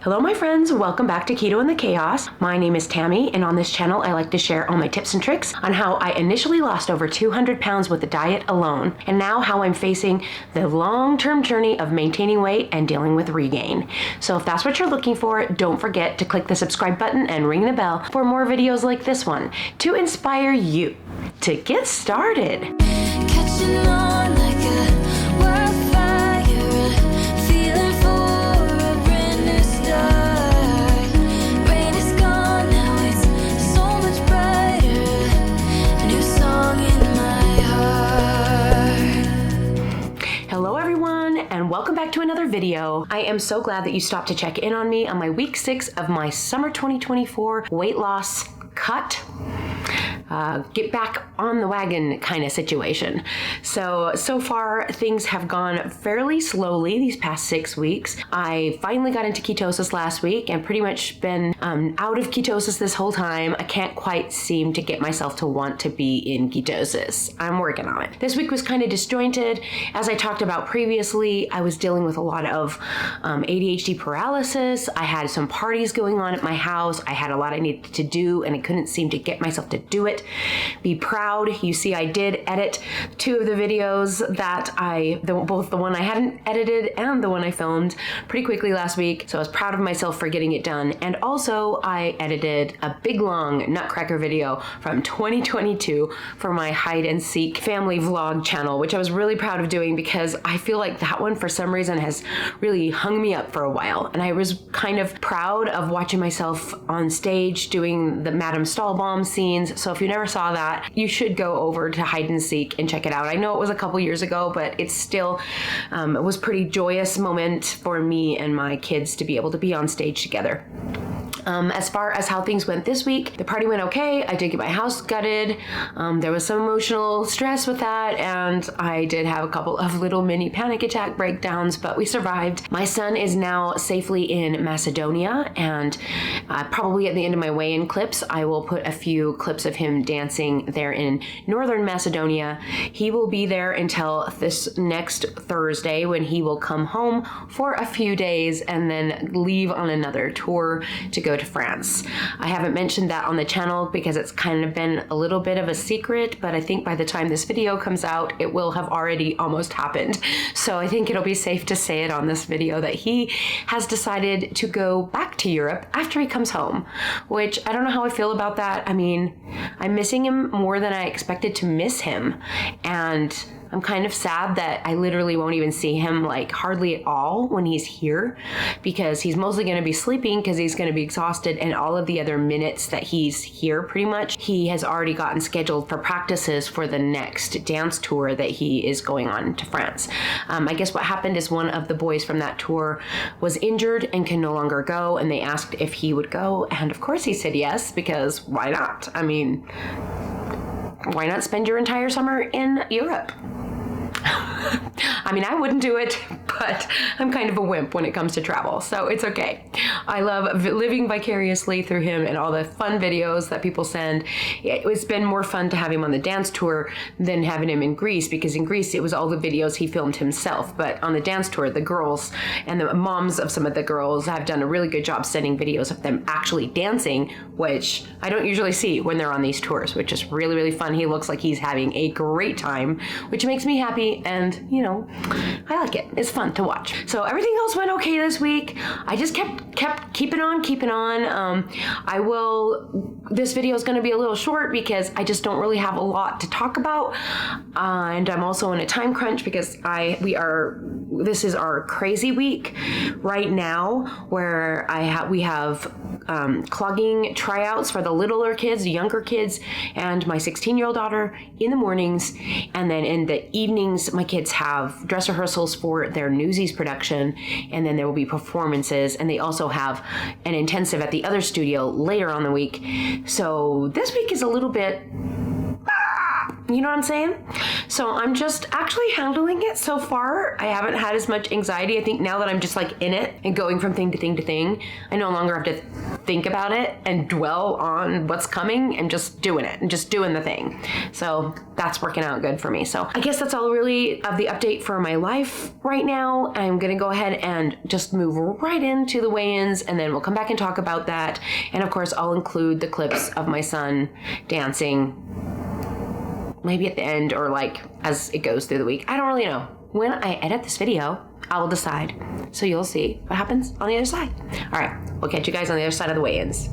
Hello my friends, welcome back to Keto and the Chaos. My name is Tammi, and on this channel I like to share all my tips and tricks on how I initially lost over 200 pounds with the diet alone, and now how I'm facing the long-term journey of maintaining weight and dealing with regain. So if that's what you're looking for, don't forget to click the subscribe button and ring the bell for more videos like this one to inspire you to get started. Catching on like a wildfire, feeling for a brand new start. Rain is gone, now it's so much brighter. A new song in my heart. Hello everyone, and welcome back to another video. I am so glad that you stopped to check in on me on my week 6 of my summer 2024 weight loss cut. Get back on the wagon kind of situation. So far things have gone fairly slowly these past 6 weeks. I finally got into ketosis last week and pretty much been out of ketosis this whole time. I can't quite seem to get myself to want to be in ketosis. I'm working on it. This week was kind of disjointed. As I talked about previously, I was dealing with a lot of ADHD paralysis. I had some parties going on at my house. I had a lot I needed to do and I couldn't seem to get myself to do it. Be proud. You see, I did edit 2 of the videos that both the one I hadn't edited and the one I filmed pretty quickly last week. So I was proud of myself for getting it done. And also I edited a big long nutcracker video from 2022 for my hide and seek family vlog channel, which I was really proud of doing because I feel like that one for some reason has really hung me up for a while. And I was kind of proud of watching myself on stage doing the Madame Stahlbaum scenes. So if you never saw that, you should go over to Hyde and Seek and check it out. I know it was a couple years ago, but it's still, it was a pretty joyous moment for me and my kids to be able to be on stage together. As far as how things went this week, the party went okay. I did get my house gutted. There was some emotional stress with that, and I did have a couple of little mini panic attack breakdowns, but we survived. My son is now safely in Macedonia, and probably at the end of my weigh-in clips, I will put a few clips of him dancing there in northern Macedonia. He will be there until this next Thursday when he will come home for a few days and then leave on another tour to go to France. I haven't mentioned that on the channel because it's kind of been a little bit of a secret, but I think by the time this video comes out, it will have already almost happened. So I think it'll be safe to say it on this video that he has decided to go back to Europe after he comes home, which I don't know how I feel about that. I mean, I'm missing him more than I expected to miss him, and I'm kind of sad that I literally won't even see him like hardly at all when he's here, because he's mostly going to be sleeping because he's going to be exhausted, and all of the other minutes that he's here pretty much he has already gotten scheduled for practices for the next dance tour that he is going on to France. I guess what happened is one of the boys from that tour was injured and can no longer go, and they asked if he would go, and of course he said yes, because why not? I mean, why not spend your entire summer in Europe? I mean, I wouldn't do it, but I'm kind of a wimp when it comes to travel, so it's okay. I love living vicariously through him and all the fun videos that people send. It's been more fun to have him on the dance tour than having him in Greece, because in Greece it was all the videos he filmed himself, but on the dance tour, the girls and the moms of some of the girls have done a really good job sending videos of them actually dancing, which I don't usually see when they're on these tours, which is really, really fun. He looks like he's having a great time, which makes me happy. And, you know, I like it. It's fun to watch. So everything else went okay this week. I just kept keeping on. This video is going to be a little short because I just don't really have a lot to talk about. And I'm also in a time crunch because this is our crazy week right now where we have clogging tryouts for the littler kids, the younger kids, and my 16-year-old daughter in the mornings. And then in the evenings, my kids have dress rehearsals for their Newsies production, and then there will be performances, and they also have an intensive at the other studio later on the week. So this week is a little bit, you know what I'm saying? So I'm just actually handling it so far. I haven't had as much anxiety. I think now that I'm just like in it and going from thing to thing to thing, I no longer have to think about it and dwell on what's coming and just doing it and just doing the thing. So that's working out good for me. So I guess that's all really of the update for my life right now. I'm going to go ahead and just move right into the weigh-ins, and then we'll come back and talk about that. And of course, I'll include the clips of my son dancing maybe at the end or like as it goes through the week. I don't really know. When I edit this video, I will decide. So you'll see what happens on the other side. All right, we'll catch you guys on the other side of the weigh-ins.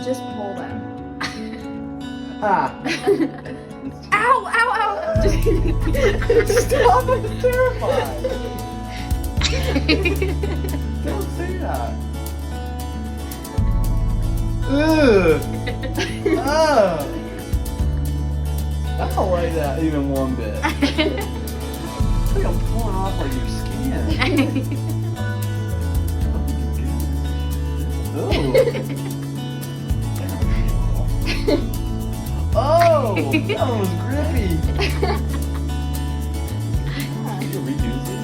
Just pull them. Ah! Ow, ow, ow! Stop, I'm terrified! Don't say that! Ugh! Ugh! I don't like that even one bit. I think I'm pulling off like your skin. Ooh. Oh, that one was grippy. You can redo this.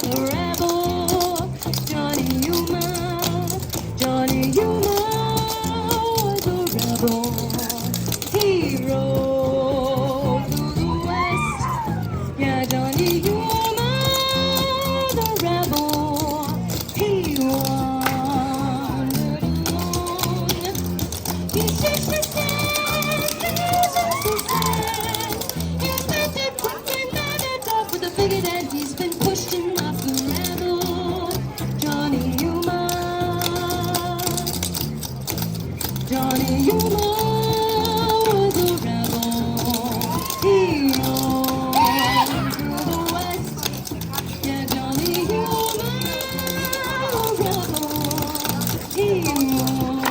the rebel. Johnny Yuma, Johnny Yuma was a rebel. He rode through the west. Yeah, Johnny Yuma, the rebel. He wandered alone. He shakes his head, he's bent it quickly, mounted up with a figure that he's been pushing off the rebel. Johnny Yuma, Johnny Yuma was a rebel. He rode through the west. Yeah, Johnny Yuma, a rebel. He wandered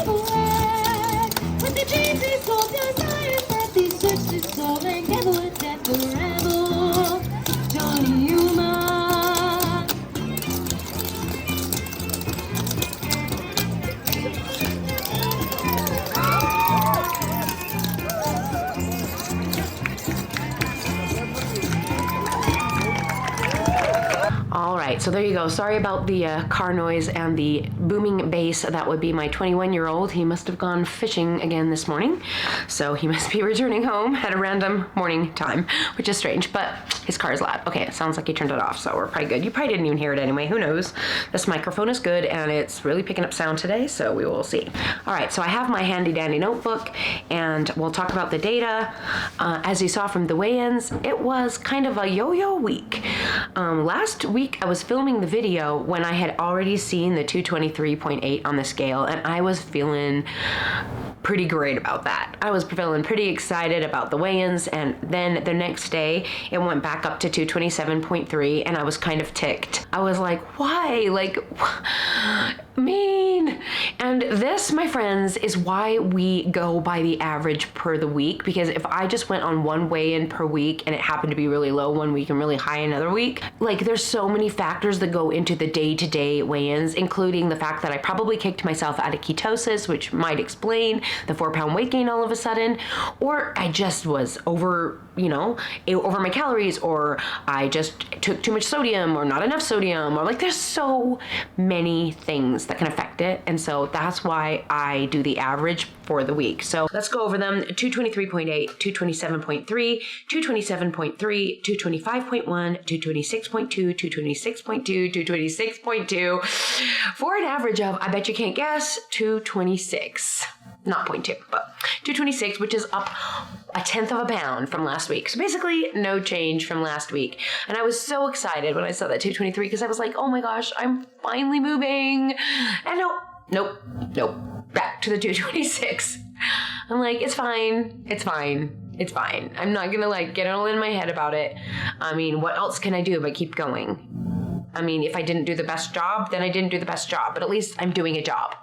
alone. With the dreams he sold, desires that he searched his soul and never would let the rebel. Johnny Yuma. All right, so there you go. Sorry about the car noise and the booming bass. That would be my 21-year-old. He must have gone fishing again this morning. So he must be returning home at a random morning time, which is strange, but his car is loud. Okay, it sounds like he turned it off, so we're probably good. You probably didn't even hear it anyway. Who knows? This microphone is good, and it's really picking up sound today, so we will see. All right, so I have my handy-dandy notebook, and we'll talk about the data. As you saw from the weigh-ins, it was kind of a yo-yo week. Last week, I was filming the video when I had already seen the 223.8 on the scale, and I was feeling pretty great about that. I was feeling pretty excited about the weigh-ins, and then the next day it went back up to 227.3, and I was kind of ticked. I was like, why? Like, mean. And this, my friends, is why we go by the average per the week, because if I just went on one weigh-in per week and it happened to be really low one week and really high another week, like there's so many factors that go into the day-to-day weigh-ins, including the fact that I probably kicked myself out of ketosis, which might explain the 4-pound weight gain all of a sudden, or I just was over my calories, or I just took too much sodium or not enough sodium, or like there's so many things that can affect it. And so that's why I do the average for the week. So let's go over them. 223.8, 227.3, 227.3, 225.1, 226.2, 226.2, 226.2, for an average of, I bet you can't guess, 226. Not 0.2, but 226, which is up 1/10 of a pound from last week. So basically no change from last week. And I was so excited when I saw that 223, because I was like, oh my gosh, I'm finally moving. And nope, back to the 226. I'm like, it's fine. I'm not gonna get all in my head about it. I mean, what else can I do but keep going? I mean, if I didn't do the best job, then I didn't do the best job, but at least I'm doing a job.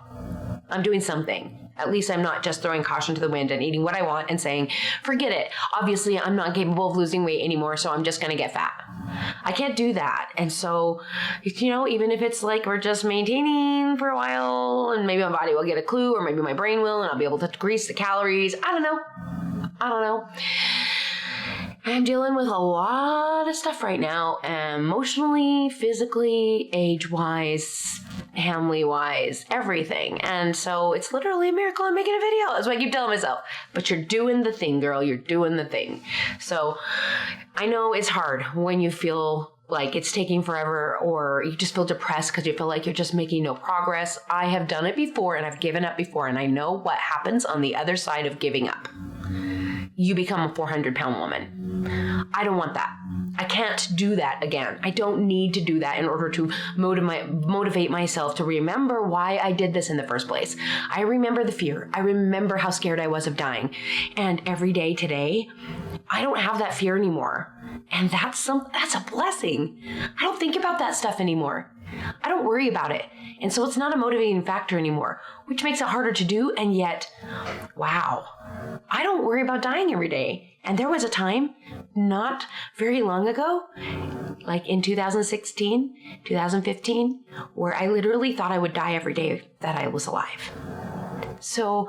I'm doing something. At least I'm not just throwing caution to the wind and eating what I want and saying, forget it. Obviously, I'm not capable of losing weight anymore, so I'm just going to get fat. I can't do that. And so, even if it's like we're just maintaining for a while and maybe my body will get a clue, or maybe my brain will, and I'll be able to grease the calories. I don't know. I'm dealing with a lot of stuff right now, emotionally, physically, age-wise, family-wise, everything. And so it's literally a miracle I'm making a video. That's what I keep telling myself. But you're doing the thing, girl. You're doing the thing. So I know it's hard when you feel like it's taking forever, or you just feel depressed because you feel like you're just making no progress. I have done it before, and I've given up before, and I know what happens on the other side of giving up. You become a 400-pound woman. I don't want that. I can't do that again. I don't need to do that in order to motivate myself to remember why I did this in the first place. I remember the fear. I remember how scared I was of dying. And every day today, I don't have that fear anymore. And that's a blessing. I don't think about that stuff anymore. I don't worry about it. And so it's not a motivating factor anymore, which makes it harder to do. And yet, wow, I don't worry about dying every day. And there was a time not very long ago, like in 2016, 2015, where I literally thought I would die every day that I was alive. So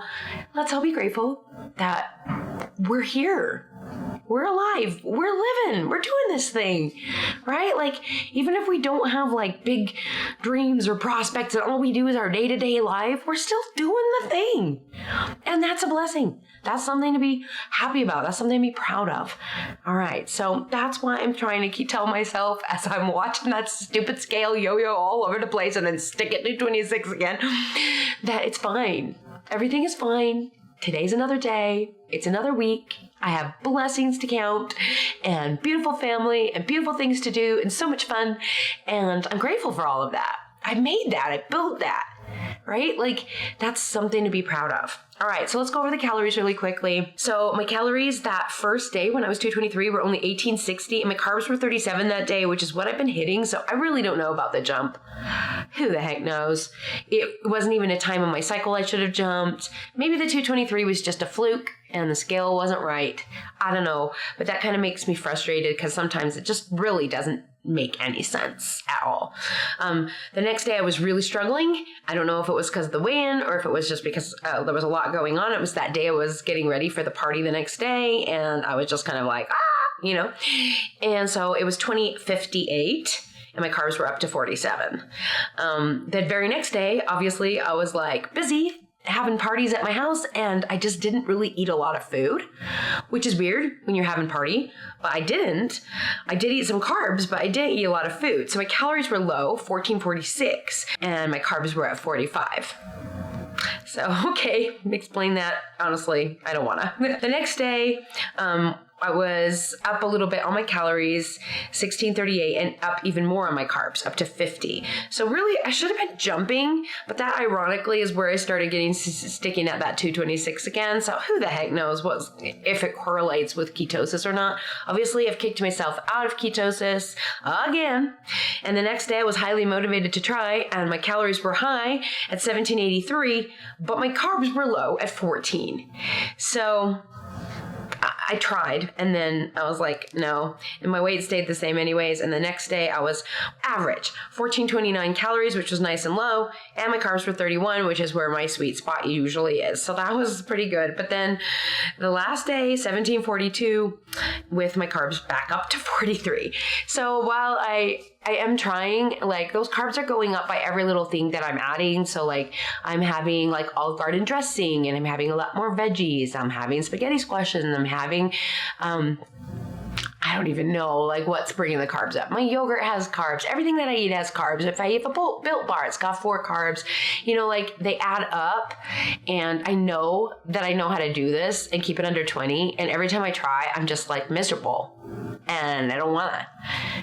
let's all be grateful that we're here. We're alive. We're living. We're doing this thing, right? Like, even if we don't have like big dreams or prospects and all we do is our day-to-day life, we're still doing the thing. And that's a blessing. That's something to be happy about. That's something to be proud of. All right. So that's why I'm trying to keep telling myself as I'm watching that stupid scale yo-yo all over the place and then stick it to 26 again, that it's fine. Everything is fine. Today's another day. It's another week. I have blessings to count and beautiful family and beautiful things to do and so much fun. And I'm grateful for all of that. I made that. I built that. Right? Like, that's something to be proud of. All right, so let's go over the calories really quickly. So my calories that first day when I was 223 were only 1860, and my carbs were 37 that day, which is what I've been hitting. So I really don't know about the jump. Who the heck knows? It wasn't even a time in my cycle I should have jumped. Maybe the 223 was just a fluke and the scale wasn't right. I don't know, but that kind of makes me frustrated because sometimes it just really doesn't make any sense at all. The next day I was really struggling. I don't know if it was because of the weigh-in or if it was just because there was a lot going on. It was that day I was getting ready for the party the next day and I was just kind of like, you know? And so it was 2058 and my carbs were up to 47. The very next day, obviously I was like busy having parties at my house and I just didn't really eat a lot of food, which is weird when you're having party, but I didn't. I did eat some carbs, but I didn't eat a lot of food. So my calories were low, 1446, and my carbs were at 45. So, okay, explain that. Honestly, I don't want to. The next day, I was up a little bit on my calories, 1638, and up even more on my carbs, up to 50. So really, I should have been jumping, but that ironically is where I started getting sticking at that 226 again. So who the heck knows if it correlates with ketosis or not. Obviously, I've kicked myself out of ketosis again. And the next day, I was highly motivated to try, and my calories were high at 1783, but my carbs were low at 14. So I tried, and then I was like, no, and my weight stayed the same anyways, and the next day I was average, 1429 calories, which was nice and low, and my carbs were 31, which is where my sweet spot usually is, so that was pretty good. But then the last day, 1742, with my carbs back up to 43. So while I am trying, like, those carbs are going up by every little thing that I'm adding. So, like, I'm having, like, Olive Garden dressing, and I'm having a lot more veggies. I'm having spaghetti squashes, and I'm having, I don't even know, like, what's bringing the carbs up. My yogurt has carbs. Everything that I eat has carbs. If I eat a Built Bar, it's got 4 carbs. You know, like, they add up, and I know that I know how to do this and keep it under 20, and every time I try, I'm just, like, miserable. And I don't want to.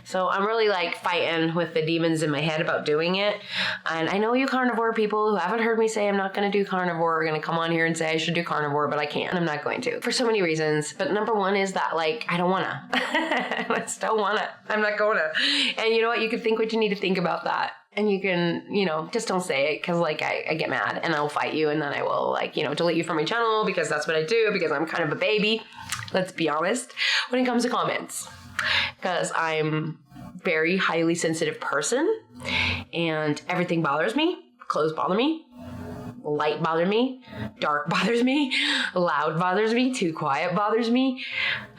So I'm really like fighting with the demons in my head about doing it. And I know you carnivore people who haven't heard me say I'm not going to do carnivore are going to come on here and say I should do carnivore, but I can't. I'm not going to for so many reasons. But number one is that, like, I don't want to. I just don't want to. I'm not going to. And you know what? You can think what you need to think about that. And you can, you know, just don't say it because, like, I get mad and I'll fight you and then I will, like, you know, delete you from my channel because that's what I do because I'm kind of a baby. Let's be honest when it comes to comments, because I'm very highly sensitive person and everything bothers me. Clothes bother me. Light bothers me. Dark bothers me. Loud bothers me. Too quiet bothers me.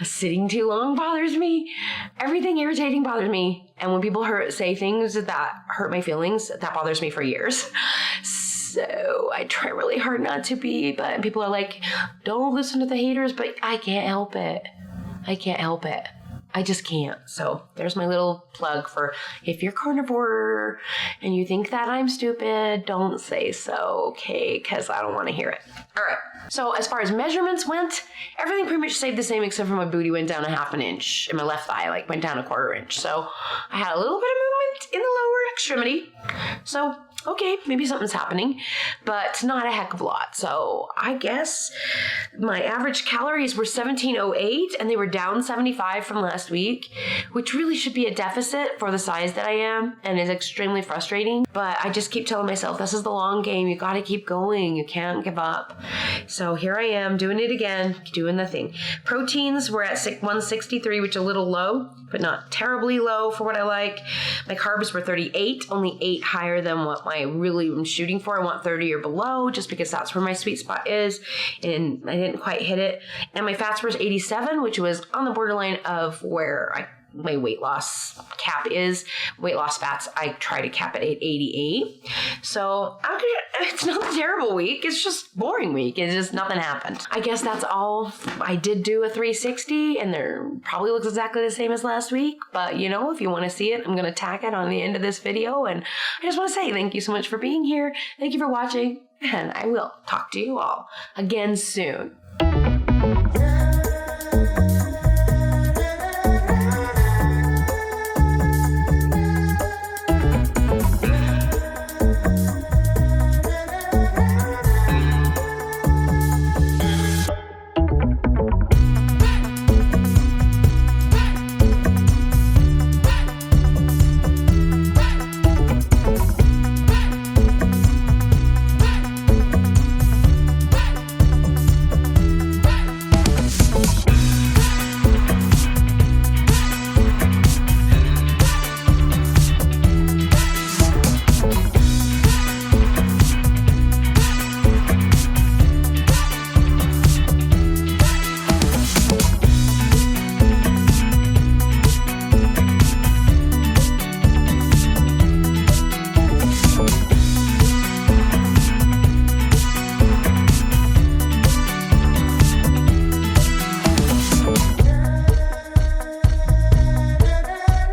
Sitting too long bothers me. Everything irritating bothers me. And when people say things that hurt my feelings, that bothers me for years. So I try really hard not to be, but people are like, don't listen to the haters, but I can't help it. I can't help it. I just can't. So there's my little plug for if you're carnivore and you think that I'm stupid, don't say so, okay? Because I don't want to hear it. All right. So as far as measurements went, everything pretty much stayed the same except for my booty went down 1/2 inch and my left thigh like went down 1/4 inch. So I had a little bit of movement in the lower extremity. So okay, maybe something's happening, but not a heck of a lot. So I guess my average calories were 1708 and they were down 75 from last week, which really should be a deficit for the size that I am and is extremely frustrating. But I just keep telling myself, this is the long game. You got to keep going. You can't give up. So here I am doing it again, doing the thing. Proteins were at 163, which is a little low, but not terribly low for what I like. My carbs were 38, only 8 higher than what I really am shooting for. I want 30 or below just because that's where my sweet spot is, and I didn't quite hit it. And my fat score is 87, which was on the borderline of where my weight loss cap is. Weight loss fats, I try to cap it at 88. So it's not a terrible week. It's just boring week. It's just nothing happened. I guess that's all. I did do a 360 and there probably looks exactly the same as last week. But you know, if you want to see it, I'm going to tack it on the end of this video. And I just want to say thank you so much for being here. Thank you for watching. And I will talk to you all again soon.